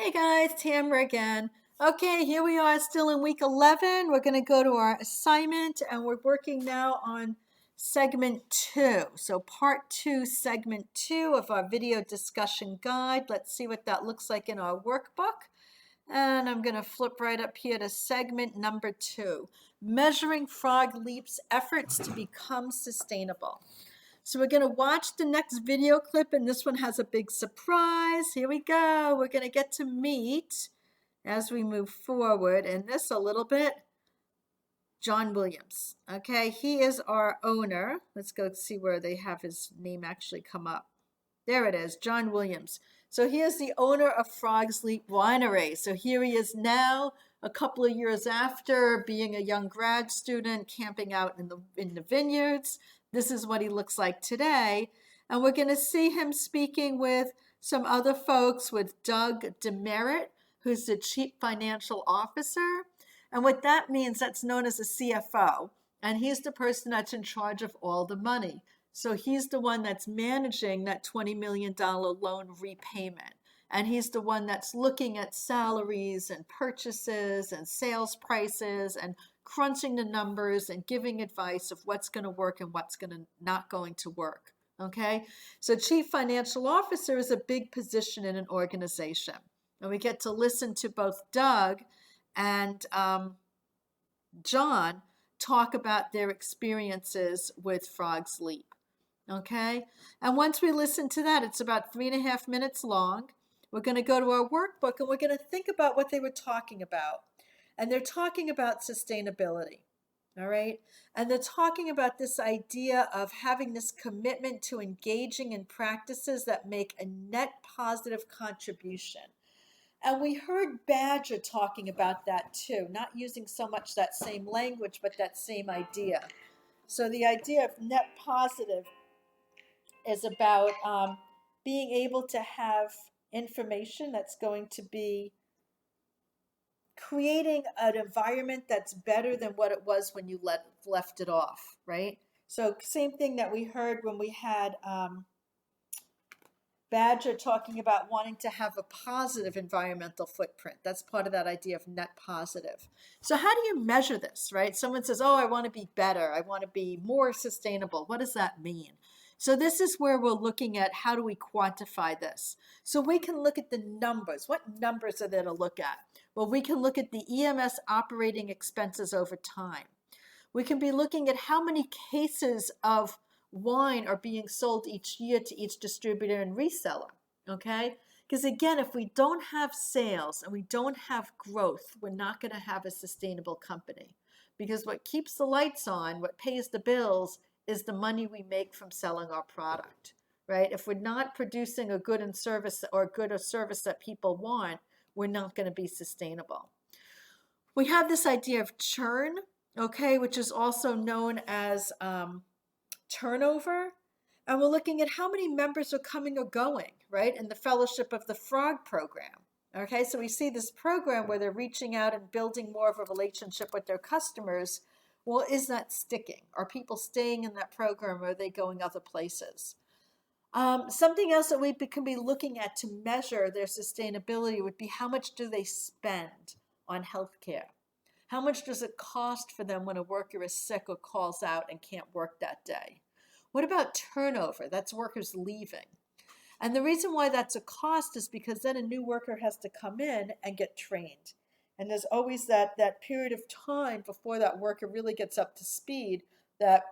Hey guys, Tamara again. Okay, here we are still in week 11. We're going to go to our assignment and we're working now on segment 2. So part 2, segment 2 of our video discussion guide. Let's see what that looks like in our workbook. And I'm going to flip right up here to segment number 2, measuring Frog Leap's efforts to become sustainable. So we're going to watch the next video clip, and this one has a big surprise. Here we go. We're going to get to meet, as we move forward in this a little bit, John Williams. Okay, he is our owner. Let's go see where they have his name actually come up. There it is, John Williams. So he is the owner of Frog's Leap Winery. So here he is now, a couple of years after being a young grad student, camping out in the vineyards. This is what he looks like today. And we're going to see him speaking with some other folks, with Doug Demerit, who's the Chief Financial Officer. And what that means, that's known as a CFO. And he's the person that's in charge of all the money. So he's the one that's managing that $20 million loan repayment. And he's the one that's looking at salaries and purchases and sales prices and crunching the numbers and giving advice of what's going to work and what's not going to work. Okay, so Chief Financial Officer is a big position in an organization. And we get to listen to both Doug and John talk about their experiences with Frog's Leap. Okay, and once we listen to that, it's about 3.5 minutes long. We're going to go to our workbook and we're going to think about what they were talking about. And they're talking about sustainability. All right, and they're talking about this idea of having this commitment to engaging in practices that make a net positive contribution. And we heard Badger talking about that too, not using so much that same language, but that same idea. So the idea of net positive is about being able to have information that's going to be creating an environment that's better than what it was when you left it off, right? So same thing that we heard when we had Badger talking about wanting to have a positive environmental footprint. That's part of that idea of net positive. So how do you measure this, right? Someone says, oh, I want to be better. I want to be more sustainable. What does that mean? So this is where we're looking at how do we quantify this. So we can look at the numbers. What numbers are there to look at? Well, we can look at the EMS operating expenses over time. We can be looking at how many cases of wine are being sold each year to each distributor and reseller, okay? Because again, if we don't have sales and we don't have growth, we're not going to have a sustainable company. Because what keeps the lights on, what pays the bills, is the money we make from selling our product, right? If we're not producing a good and service or good or service that people want, we're not going to be sustainable. We have this idea of churn, okay, which is also known as turnover, and we're looking at how many members are coming or going, right, in the Fellowship of the Frog program. Okay, so we see this program where they're reaching out and building more of a relationship with their customers. Well, is that sticking? Are people staying in that program, or are they going other places? Something else that we can be looking at to measure their sustainability would be how much do they spend on healthcare? How much does it cost for them when a worker is sick or calls out and can't work that day? What about turnover? That's workers leaving. And the reason why that's a cost is because then a new worker has to come in and get trained. And there's always that period of time before that worker really gets up to speed that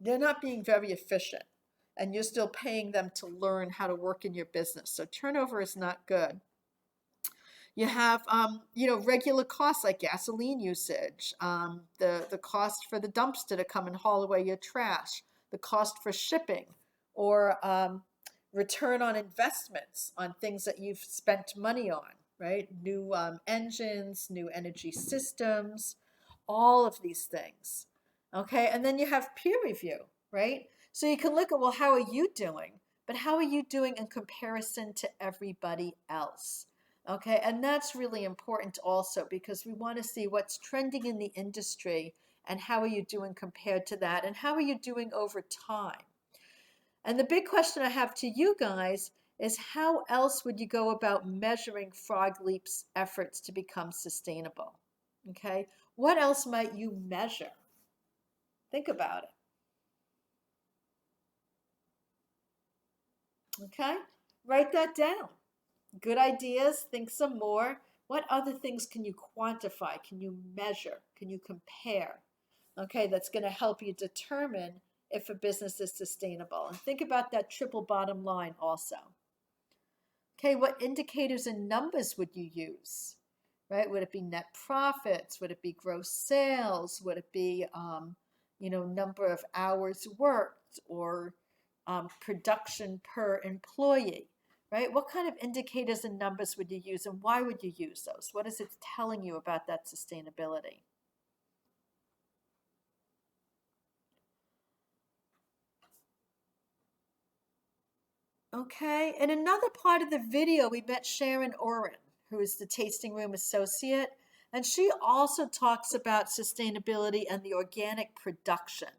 they're not being very efficient. And you're still paying them to learn how to work in your business. So turnover is not good. You have, regular costs like gasoline usage, the cost for the dumpster to come and haul away your trash, the cost for shipping, or return on investments on things that you've spent money on, right? New engines, new energy systems, all of these things. Okay, and then you have peer review, right? So you can look at, well, how are you doing? But how are you doing in comparison to everybody else? Okay, and that's really important also because we want to see what's trending in the industry and how are you doing compared to that and how are you doing over time. And the big question I have to you guys is how else would you go about measuring Frog Leap's efforts to become sustainable? Okay, what else might you measure? Think about it. Okay, write that down. Good ideas, think some more. What other things can you quantify? Can you measure? Can you compare? Okay, that's going to help you determine if a business is sustainable. And think about that triple bottom line also. Okay, what indicators and numbers would you use? Right? Would it be net profits? Would it be gross sales? Would it be, number of hours worked or production per employee? Right? What kind of indicators and numbers would you use, and why would you use those? What is it telling you about that sustainability? Okay, in another part of the video, we met Sharon Oren, who is the tasting room associate, and she also talks about sustainability and the organic production.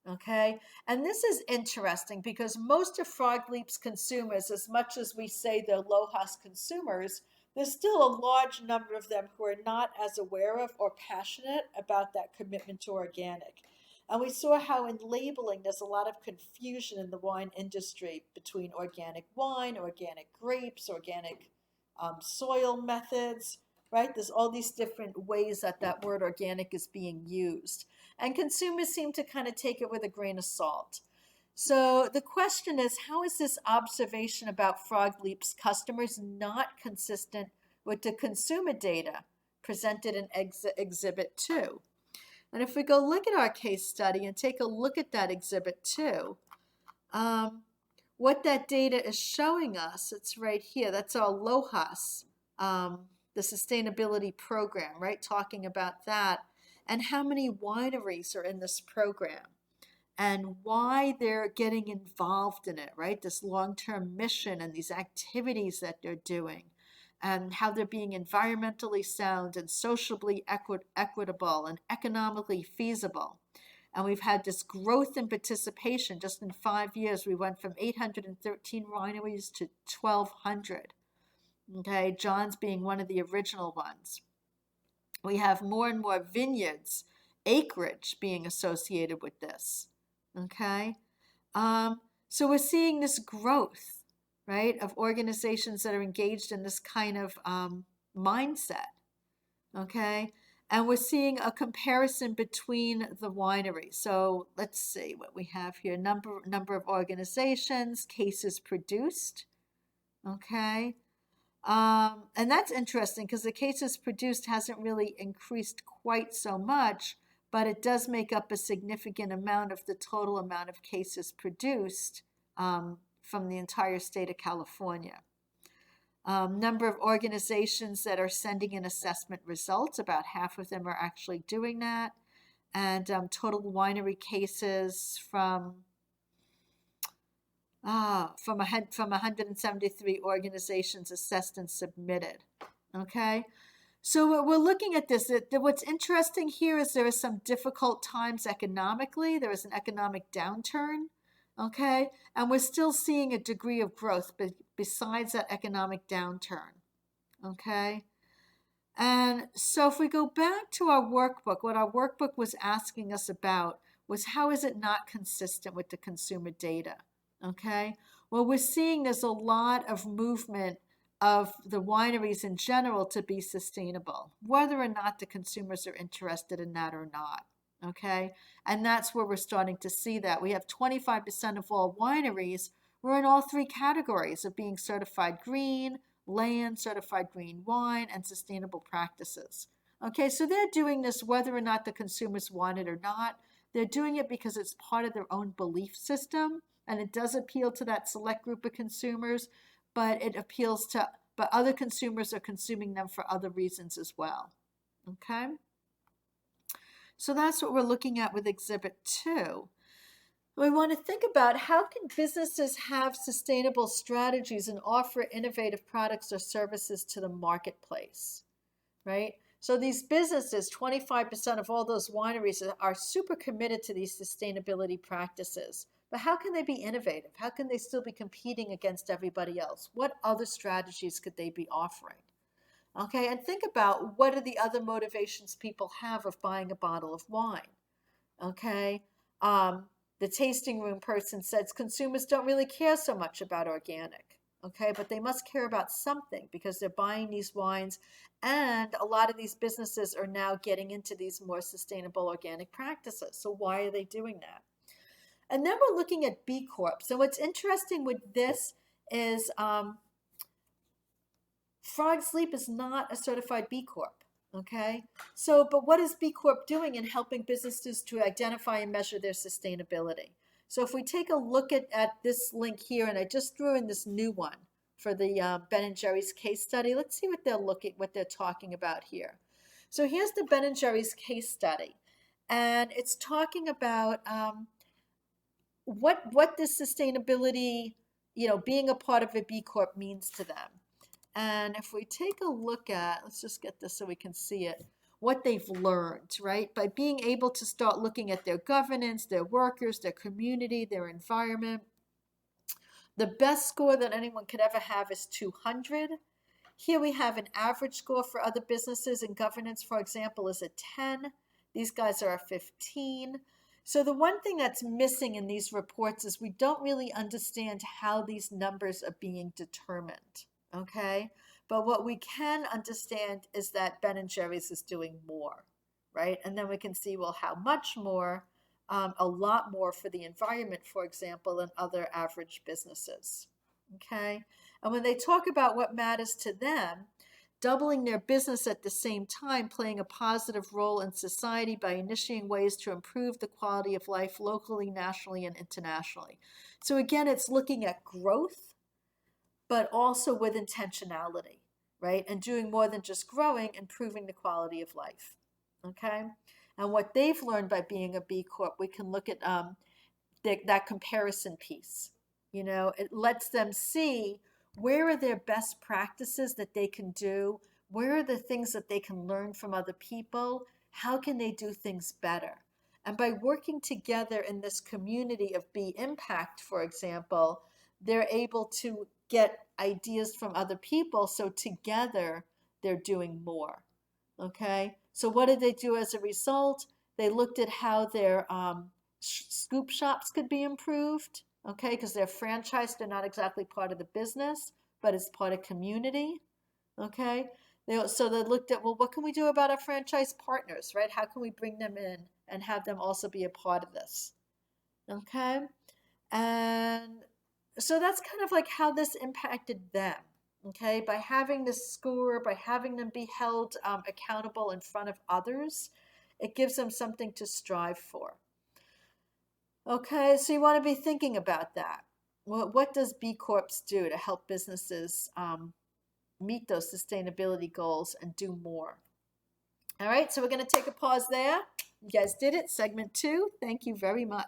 Okay, and this is interesting because most of Frog Leap's consumers, as much as we say they're LOHAS consumers, there's still a large number of them who are not as aware of or passionate about that commitment to organic. And we saw how in labeling there's a lot of confusion in the wine industry between organic wine, organic grapes, organic soil methods, right? There's all these different ways that that word organic is being used. And consumers seem to kind of take it with a grain of salt. So the question is, how is this observation about Frog Leap's customers not consistent with the consumer data presented in Exhibit 2? And if we go look at our case study and take a look at that Exhibit 2, what that data is showing us, it's right here. That's our LOHAS, the sustainability program, right? Talking about that and how many wineries are in this program and why they're getting involved in it, right? This long-term mission and these activities that they're doing and how they're being environmentally sound and socially equitable and economically feasible. And we've had this growth in participation. Just in 5 years, we went from 813 wineries to 1,200. Okay, John's being one of the original ones. We have more and more vineyards, acreage being associated with this. Okay, so we're seeing this growth, right, of organizations that are engaged in this kind of mindset. Okay, and we're seeing a comparison between the wineries. So let's see what we have here. Number of organizations, cases produced. Okay. And that's interesting because the cases produced hasn't really increased quite so much, but it does make up a significant amount of the total amount of cases produced from the entire state of California. Number of organizations that are sending in assessment results, about half of them are actually doing that. And total winery cases from 173 organizations assessed and submitted. Okay, so we're looking at this. What's interesting here is there are some difficult times economically. There is an economic downturn. Okay, and we're still seeing a degree of growth besides that economic downturn. Okay, and so if we go back to our workbook, what our workbook was asking us about was how is it not consistent with the consumer data? Okay, well, we're seeing there's a lot of movement of the wineries in general to be sustainable, whether or not the consumers are interested in that or not. Okay, and that's where we're starting to see that. We have 25% of all wineries who are in all three categories of being certified green, land, certified green wine, and sustainable practices. Okay, so they're doing this whether or not the consumers want it or not. They're doing it because it's part of their own belief system, and it does appeal to that select group of consumers, but other consumers are consuming them for other reasons as well. Okay? So that's what we're looking at with Exhibit 2. We want to think about how can businesses have sustainable strategies and offer innovative products or services to the marketplace, right? So these businesses, 25% of all those wineries are super committed to these sustainability practices. but how can they be innovative? How can they still be competing against everybody else? What other strategies could they be offering? Okay, and think about what are the other motivations people have of buying a bottle of wine. Okay, the tasting room person says consumers don't really care so much about organic. Okay, but they must care about something because they're buying these wines, and a lot of these businesses are now getting into these more sustainable organic practices. So why are they doing that? And then we're looking at B Corp. So what's interesting with this is Frog Sleep is not a certified B Corp. Okay, so but what is B Corp doing in helping businesses to identify and measure their sustainability? So if we take a look at this link here, and I just threw in this new one for the Ben and Jerry's case study, let's see what they're talking about here. So here's the Ben and Jerry's case study, and it's talking about what this sustainability, being a part of a B Corp means to them. And if we take a look at, let's just get this so we can see it, what they've learned, right? By being able to start looking at their governance, their workers, their community, their environment. The best score that anyone could ever have is 200. Here we have an average score for other businesses in governance, for example, is a 10. These guys are a 15. So the one thing that's missing in these reports is we don't really understand how these numbers are being determined. Okay, but what we can understand is that Ben and Jerry's is doing more, right? And then we can see, well, how much more? A lot more for the environment, for example, than other average businesses. Okay, and when they talk about what matters to them, doubling their business at the same time, playing a positive role in society by initiating ways to improve the quality of life locally, nationally, and internationally. So again, it's looking at growth, but also with intentionality, right? And doing more than just growing, improving the quality of life, okay? And what they've learned by being a B Corp, we can look at that comparison piece. It lets them see where are their best practices that they can do, where are the things that they can learn from other people, how can they do things better? And by working together in this community of B Impact, for example, they're able to get ideas from other people, so together they're doing more. Okay, so what did they do as a result? They looked at how their scoop shops could be improved, okay, because they're franchised, they're not exactly part of the business, but it's part of community, okay? So they looked at, well, what can we do about our franchise partners, right? How can we bring them in and have them also be a part of this, okay? And so that's kind of like how this impacted them, okay? By having this score, by having them be held accountable in front of others, it gives them something to strive for. Okay, so you want to be thinking about that. What does B Corps do to help businesses meet those sustainability goals and do more? All right, so we're going to take a pause there. You guys did it, segment 2. Thank you very much.